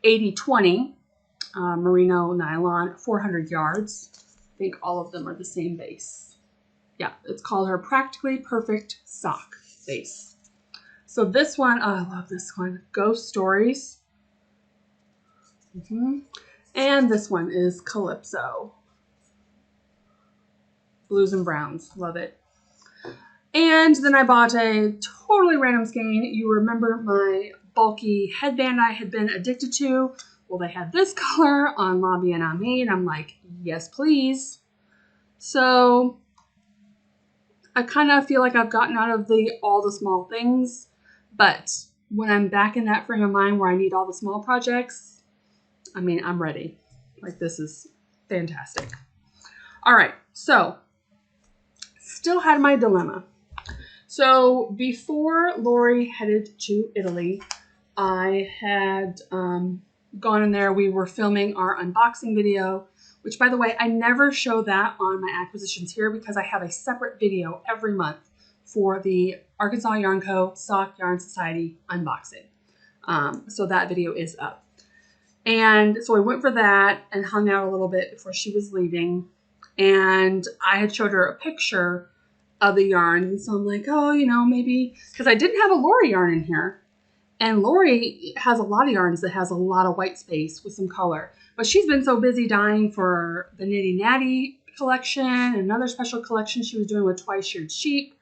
80/20 merino nylon, 400 yards. I think all of them are the same base. Yeah, it's called her Practically Perfect Sock base. So this one, oh, I love this one, Ghost Stories. And this one is Calypso. Blues and browns, love it. And then I bought a totally random skein. You remember my bulky headband I had been addicted to? Well, they had this color on La Bien Ami, and I'm like, yes, please. So I kind of feel like I've gotten out of all the small things, but when I'm back in that frame of mind where I need all the small projects, I mean, I'm ready. Like, this is fantastic. All right, so still had my dilemma. So before Lori headed to Italy, I had gone in there. We were filming our unboxing video, which, by the way, I never show that on my acquisitions here because I have a separate video every month for the Arkansas Yarn Co. Sock Yarn Society unboxing. So that video is up. And so I went for that and hung out a little bit before she was leaving. And I had showed her a picture of the yarn. And so I'm like, oh, you know, maybe, because I didn't have a Lori yarn in here. And Lori has a lot of yarns that has a lot of white space with some color. But she's been so busy dyeing for the Nitty Natty collection and another special collection she was doing with Twice Sheared Sheep.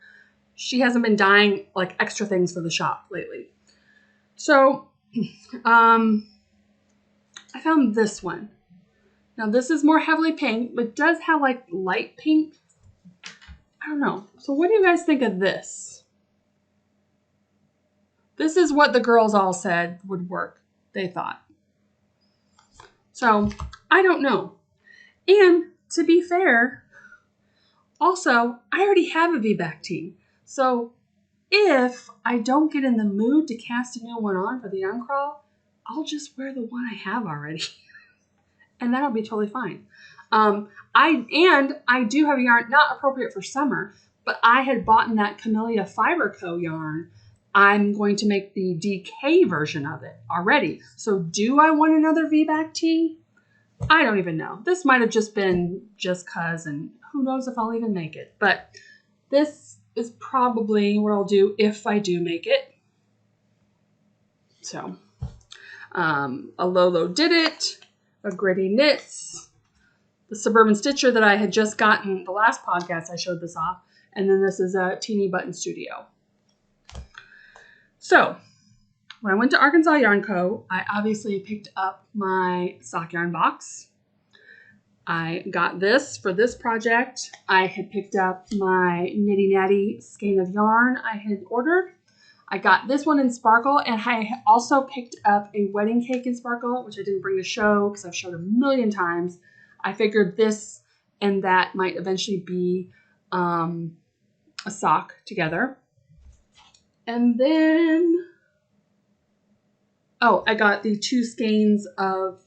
She hasn't been dyeing like extra things for the shop lately. So I found this one. Now this is more heavily pink, but does have like light pink. I don't know. So what do you guys think of this? This is what the girls all said would work, they thought. So I don't know. And to be fair, also, I already have a V-back tee. So if I don't get in the mood to cast a new one on for the yarn crawl, I'll just wear the one I have already. And that'll be totally fine. I do have a yarn not appropriate for summer, but I had bought in that Camellia Fiber Co. yarn. I'm going to make the DK version of it already. So do I want another V-back tee? I don't even know. This might have just been just cause, and who knows if I'll even make it. But this is probably what I'll do if I do make it. So, a Lolo Did It, a Gritty Knits, the Suburban Stitcher that I had just gotten the last podcast I showed this off, and then this is a Teeny Button Studio. So, when I went to Arkansas Yarn Co., I obviously picked up my sock yarn box. I got this for this project. I had picked up my Nitty Natty skein of yarn I had ordered. I got this one in Sparkle, and I also picked up a wedding cake in Sparkle, which I didn't bring to show because I've showed a million times. I figured this and that might eventually be a sock together. And then, oh, I got the 2 skeins of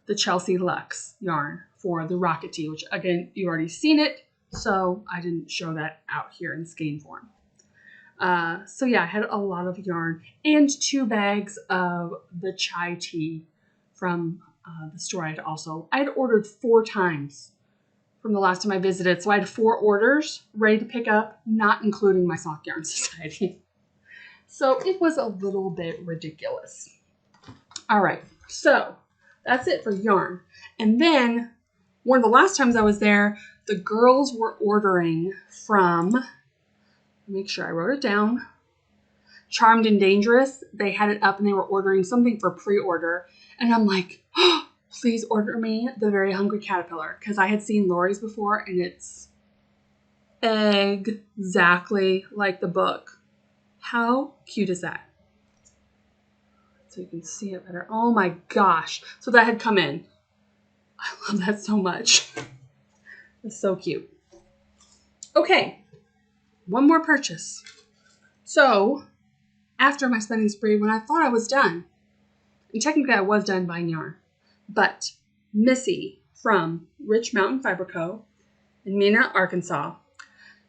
the Chelsea Luxe yarn for the Rocket Tee, which again, you've already seen it, so I didn't show that out here in skein form. So yeah, I had a lot of yarn and 2 bags of the chai tea from the store. I had ordered 4 times from the last time I visited. So I had 4 orders ready to pick up, not including my Sock Yarn Society. So it was a little bit ridiculous. All right, so that's it for yarn. And then one of the last times I was there, the girls were ordering from, make sure I wrote it down, Charmed and Dangerous. They had it up and they were ordering something for pre-order. And I'm like, oh, please order me the Very Hungry Caterpillar, because I had seen Lori's before and it's exactly like the book. How cute is that? So you can see it better. Oh my gosh. So that had come in. I love that so much. It's so cute. Okay. One more purchase. So after my spending spree, when I thought I was done, and technically I was done buying yarn, but Missy from Rich Mountain Fiber Co. in Mena, Arkansas,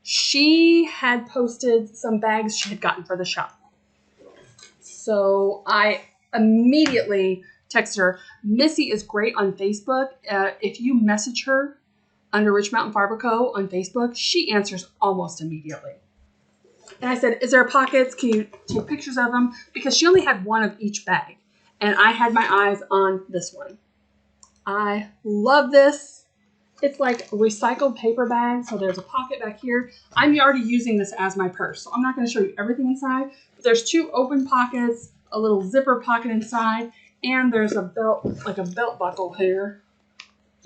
she had posted some bags she had gotten for the shop. So I immediately texted her. Missy is great on Facebook. If you message her under Rich Mountain Fiber Co. on Facebook, she answers almost immediately. And I said, is there pockets? Can you take pictures of them? Because she only had one of each bag. And I had my eyes on this one. I love this. It's like a recycled paper bag. So there's a pocket back here. I'm already using this as my purse. So I'm not going to show you everything inside. But there's 2 open pockets, a little zipper pocket inside. And there's a belt, like a belt buckle here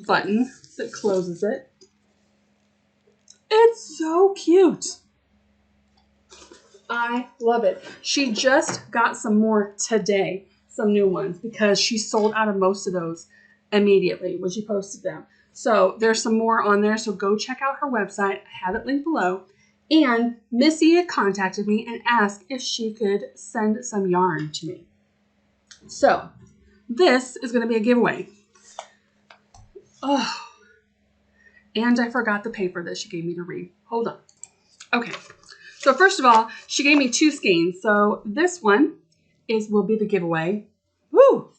button that closes it. It's so cute. I love it. She just got some more today, some new ones, because she sold out of most of those immediately when she posted them. So there's some more on there, so go check out her website. I have it linked below. And Missy had contacted me and asked if she could send some yarn to me. So this is going to be a giveaway. Oh, and I forgot the paper that she gave me to read. Hold on. Okay. So first of all, she gave me 2 skeins. So this one will be the giveaway. Woo!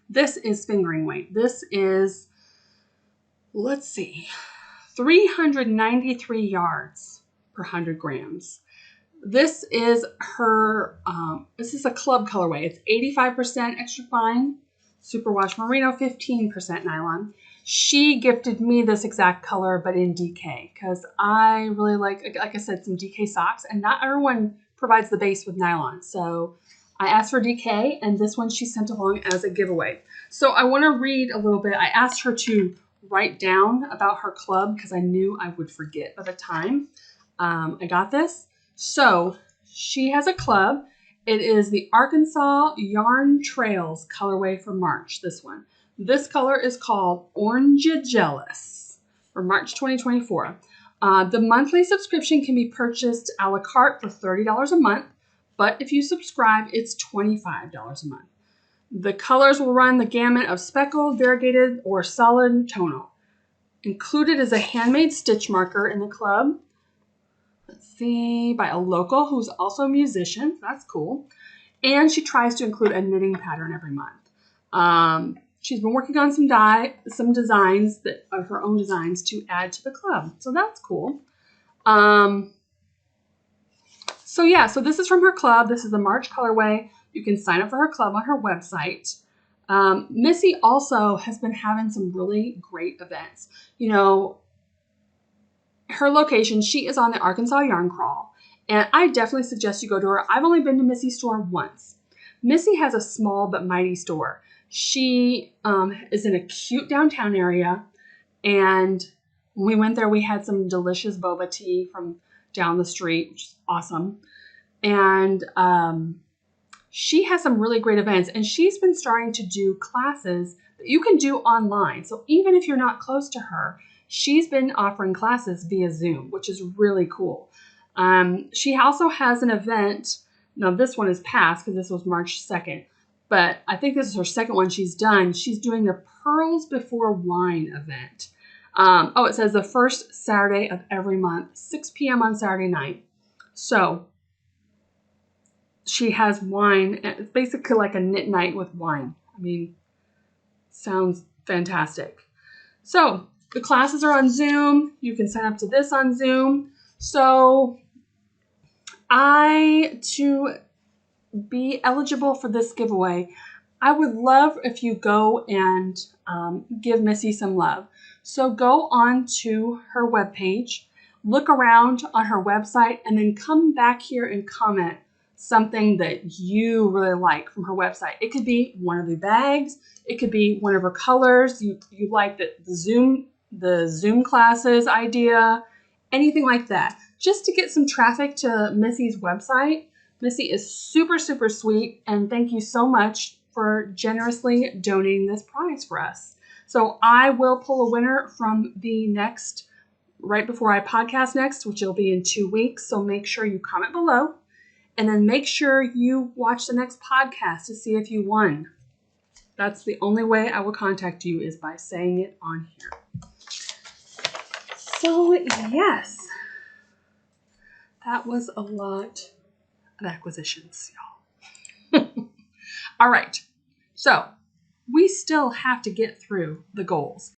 This is fingering weight. This is, let's see, 393 yards per 100 grams. This is her, this is a club colorway. It's 85% extra fine, superwash merino, 15% nylon. She gifted me this exact color, but in DK, because I really like I said, some DK socks, and not everyone provides the base with nylon. So I asked for DK, and this one she sent along as a giveaway. So I want to read a little bit. I asked her to write down about her club because I knew I would forget by the time I got this. So she has a club. It is the Arkansas Yarn Trails colorway for March, this one. This color is called Orange Jealous for March 2024. The monthly subscription can be purchased a la carte for $30 a month, but if you subscribe, it's $25 a month. The colors will run the gamut of speckled, variegated, or solid tonal. Included is a handmade stitch marker in the club. Let's see, by a local who's also a musician. That's cool. And she tries to include a knitting pattern every month. She's been working on some designs that are her own designs to add to the club. So that's cool. So yeah, so this is from her club. This is the March colorway. You can sign up for her club on her website. Missy also has been having some really great events. You know, her location, she is on the Arkansas Yarn Crawl. And I definitely suggest you go to her. I've only been to Missy's store once. Missy has a small but mighty store. She is in a cute downtown area, and when we went there, we had some delicious boba tea from down the street, which is awesome. And she has some really great events, and she's been starting to do classes that you can do online. So even if you're not close to her, she's been offering classes via Zoom, which is really cool. She also has an event. Now, this one is past because this was March 2nd. But I think this is her second one she's done. She's doing the Pearls Before Wine event. It says the first Saturday of every month, 6 p.m. on Saturday night. So she has wine. It's basically like a knit night with wine. I mean, sounds fantastic. So the classes are on Zoom. You can sign up to this on Zoom. So to be eligible for this giveaway, I would love if you go and give Missy some love. So go on to her webpage, look around on her website, and then come back here and comment something that you really like from her website. It could be one of the bags. It could be one of her colors. You like the Zoom classes idea, anything like that. Just to get some traffic to Missy's website. Missy is super, super sweet, and thank you so much for generously donating this prize for us. So I will pull a winner from the next, right before I podcast next, which will be in 2 weeks. So make sure you comment below, and then make sure you watch the next podcast to see if you won. That's the only way I will contact you, is by saying it on here. So yes, that was a lot of acquisitions, y'all. All right, so we still have to get through the goals.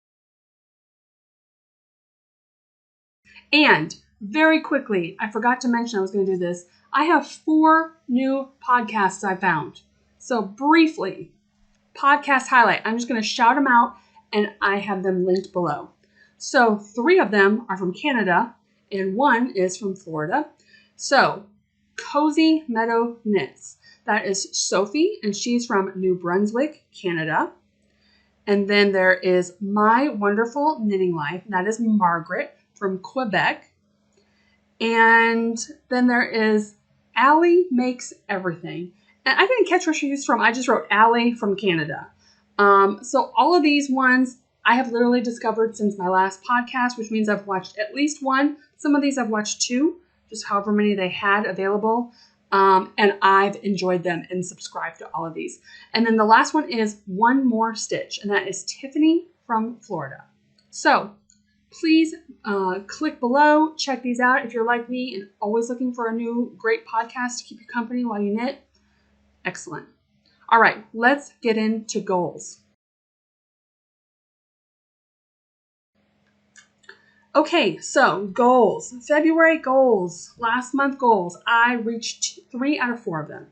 And very quickly, I forgot to mention I was going to do this. I have 4 new podcasts I found. So briefly, podcast highlight. I'm just going to shout them out and I have them linked below. So 3 of them are from Canada and 1 is from Florida. So Cozy Meadow Knits. That is Sophie and she's from New Brunswick, Canada. And then there is My Wonderful Knitting Life. That is Margaret from Quebec. And then there is Allie Makes Everything. And I didn't catch where she's from. I just wrote Allie from Canada. So all of these ones I have literally discovered since my last podcast, which means I've watched at least 1. Some of these I've watched 2, just however many they had available. And I've enjoyed them and subscribed to all of these. And then the last one is One More Stitch, and that is Tiffany from Florida. So please click below, check these out if you're like me and always looking for a new great podcast to keep you company while you knit. Excellent. All right, let's get into goals. Okay, so goals. February goals. Last month goals. I reached 3 out of 4 of them.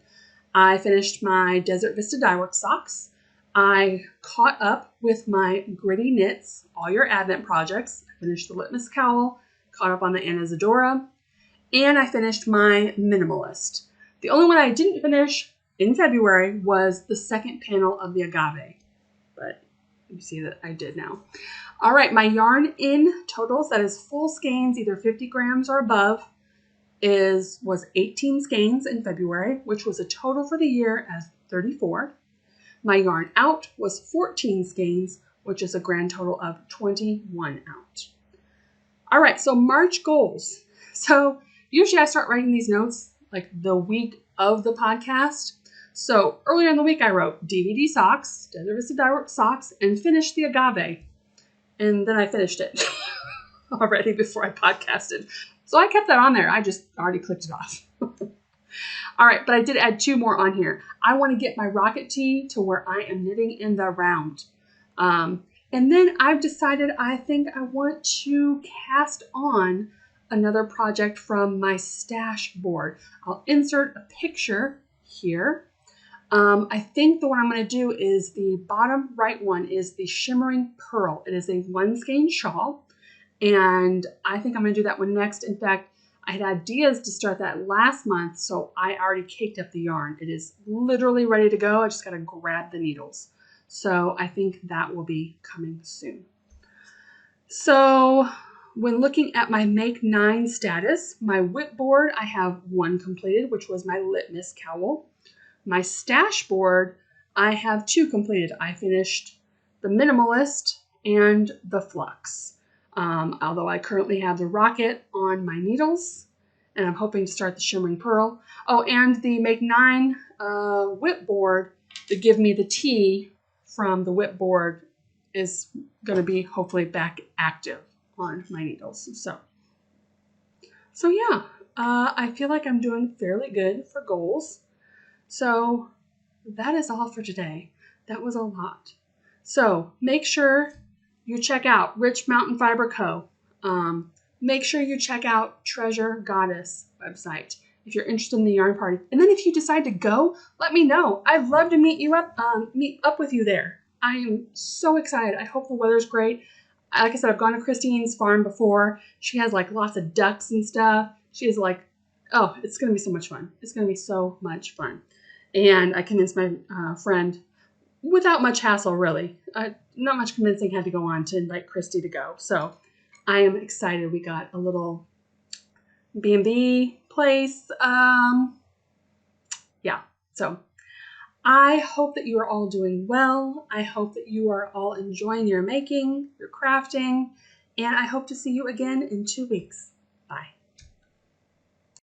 I finished my Desert Vista Dyeworks socks. I caught up with my Gritty Knits, all your Advent projects. I finished the Litmus Cowl, caught up on the Anesidora, and I finished my Minimalist. The only one I didn't finish in February was the second panel of the Agave, but you see that I did now. All right, my yarn in totals, that is full skeins, either 50 grams or above, was 18 skeins in February, which was a total for the year as 34. My yarn out was 14 skeins, which is a grand total of 21 out. All right, so March goals. So usually I start writing these notes like the week of the podcast. So earlier in the week I wrote DVD socks, Desert Vista Dyeworks socks, and finished the Agave. And then I finished it already before I podcasted. So I kept that on there. I just already clicked it off. All right, but I did add 2 more on here. I want to get my rocket tee to where I am knitting in the round. And then I've decided I think I want to cast on another project from my stash board. I'll insert a picture here. I think the one I'm going to do is the bottom right one is the Shimmering Pearl. It is a 1 skein shawl, and I think I'm going to do that one next. In fact, I had ideas to start that last month, so I already caked up the yarn. It is literally ready to go. I just got to grab the needles. So I think that will be coming soon. So when looking at my Make 9 status, my whip board, I have 1 completed, which was my Litmus Cowl. My stash board, I have 2 completed. I finished the Minimalist and the Flux. Although I currently have the Rocket on my needles, and I'm hoping to start the Shimmering Pearl. Oh, and the Make 9 whip board to give me the tee from the whip board is going to be hopefully back active on my needles. So yeah, I feel like I'm doing fairly good for goals. So that is all for today. That was a lot. So make sure you check out Rich Mountain Fiber Co. Make sure you check out Treasure Goddess website if you're interested in the yarn party. And then if you decide to go, let me know. I'd love to meet up with you there. I am so excited. I hope the weather's great. Like I said, I've gone to Christine's farm before. She has like lots of ducks and stuff. She is like, oh, it's going to be so much fun. It's going to be so much fun. And I convinced my friend, without much hassle, really. Not much convincing had to go on to invite Christy to go. So I am excited. We got a little B&B place. Yeah, so I hope that you are all doing well. I hope that you are all enjoying your making, your crafting, and I hope to see you again in 2 weeks.